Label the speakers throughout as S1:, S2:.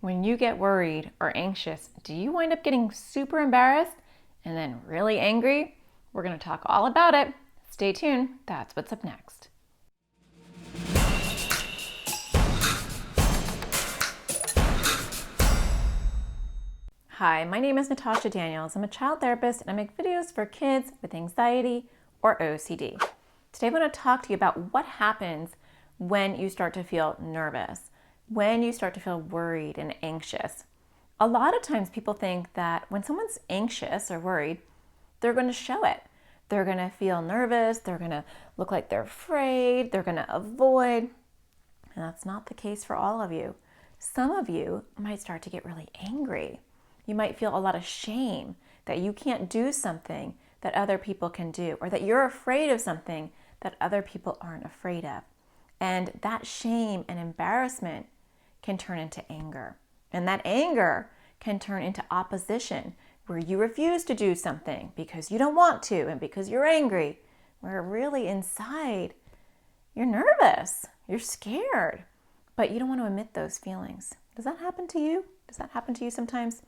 S1: When you get worried or anxious, do you wind up getting super embarrassed and then really angry? We're going to talk all about it. Stay tuned. That's what's up next. Hi, my name is Natasha Daniels. I'm a child therapist and I make videos for kids with anxiety or OCD. Today I'm going to talk to you about what happens when you start to feel nervous, when you start to feel worried and anxious. A lot of times people think that when someone's anxious or worried, they're going to show it. They're going to feel nervous, they're going to look like they're afraid, they're going to avoid. And that's not the case for all of you. Some of you might start to get really angry. You might feel a lot of shame that you can't do something that other people can do, or that you're afraid of something that other people aren't afraid of. And that shame and embarrassment can turn into anger. And that anger can turn into opposition, where you refuse to do something because you don't want to and because you're angry, where really inside you're nervous, you're scared, but you don't want to admit those feelings. Does that happen to you? Does that happen to you sometimes?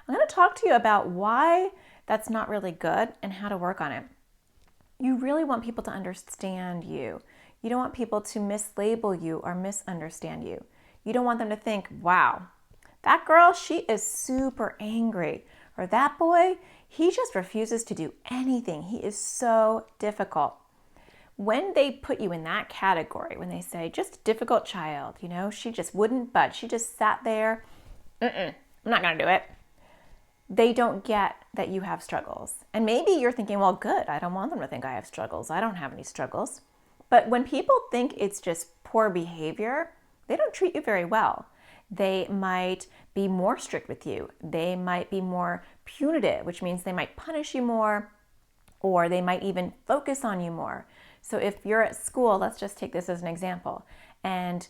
S1: I'm going to talk to you about why that's not really good and how to work on it. You really want people to understand you. You don't want people to mislabel you or misunderstand you. You don't want them to think, wow, that girl, she is super angry. Or that boy, he just refuses to do anything. He is so difficult. When they put you in that category, when they say, just a difficult child, she just wouldn't budge. She just sat there. I'm not going to do it. They don't get that you have struggles. And maybe you're thinking, well, good. I don't want them to think I have struggles. I don't have any struggles. But when people think it's just poor behavior, they don't treat you very well. They might be more strict with you. They might be more punitive, which means they might punish you more, or they might even focus on you more. So if you're at school, let's just take this as an example, and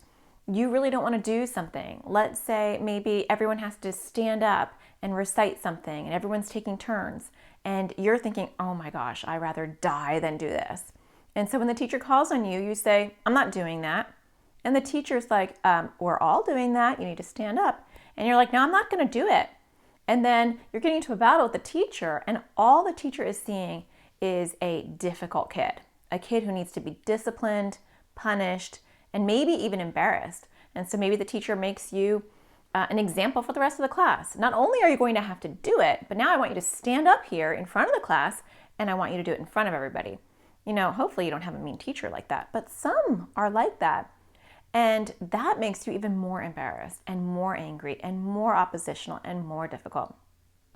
S1: you really don't want to do something. Let's say maybe everyone has to stand up and recite something, and everyone's taking turns, and you're thinking, oh my gosh, I'd rather die than do this. And so when the teacher calls on you, you say, I'm not doing that. And the teacher's like, we're all doing that. You need to stand up. And you're like, no, I'm not going to do it. And then you're getting into a battle with the teacher, and all the teacher is seeing is a difficult kid, a kid who needs to be disciplined, punished, and maybe even embarrassed. And so maybe the teacher makes you an example for the rest of the class. Not only are you going to have to do it, but now I want you to stand up here in front of the class, and I want you to do it in front of everybody. Hopefully you don't have a mean teacher like that, but some are like that. And that makes you even more embarrassed and more angry and more oppositional and more difficult.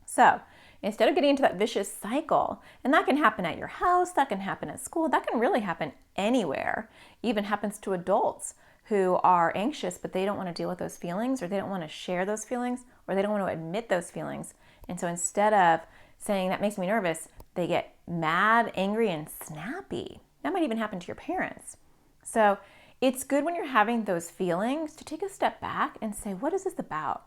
S1: So instead of getting into that vicious cycle, and that can happen at your house, that can happen at school, that can really happen anywhere, even happens to adults who are anxious, but they don't want to deal with those feelings, or they don't want to share those feelings, or they don't want to admit those feelings. And so instead of saying that makes me nervous, they get mad, angry, and snappy. That might even happen to your parents. So it's good when you're having those feelings to take a step back and say, what is this about?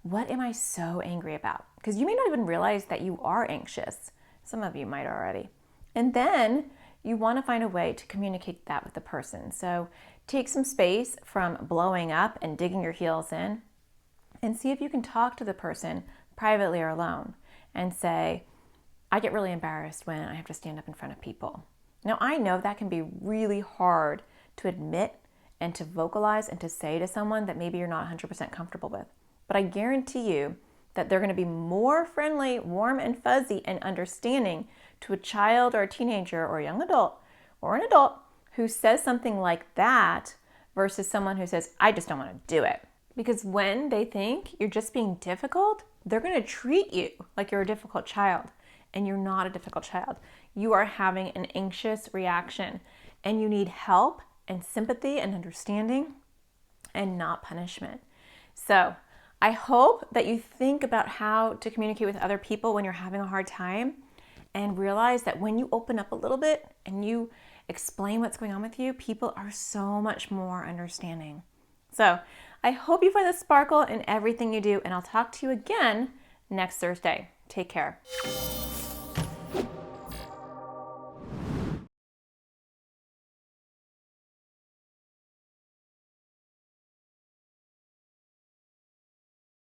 S1: What am I so angry about? Because you may not even realize that you are anxious. Some of you might already. And then you want to find a way to communicate that with the person. So take some space from blowing up and digging your heels in, and see if you can talk to the person privately or alone and say, I get really embarrassed when I have to stand up in front of people. Now, I know that can be really hard to admit and to vocalize and to say to someone that maybe you're not 100% comfortable with. But I guarantee you that they're going to be more friendly, warm and fuzzy and understanding to a child or a teenager or a young adult or an adult who says something like that versus someone who says, I just don't want to do it. Because when they think you're just being difficult, they're going to treat you like you're a difficult child. And you're not a difficult child. You are having an anxious reaction, and you need help and sympathy and understanding and not punishment. So I hope that you think about how to communicate with other people when you're having a hard time, and realize that when you open up a little bit and you explain what's going on with you, people are so much more understanding. So I hope you find the sparkle in everything you do, and I'll talk to you again next Thursday. Take care.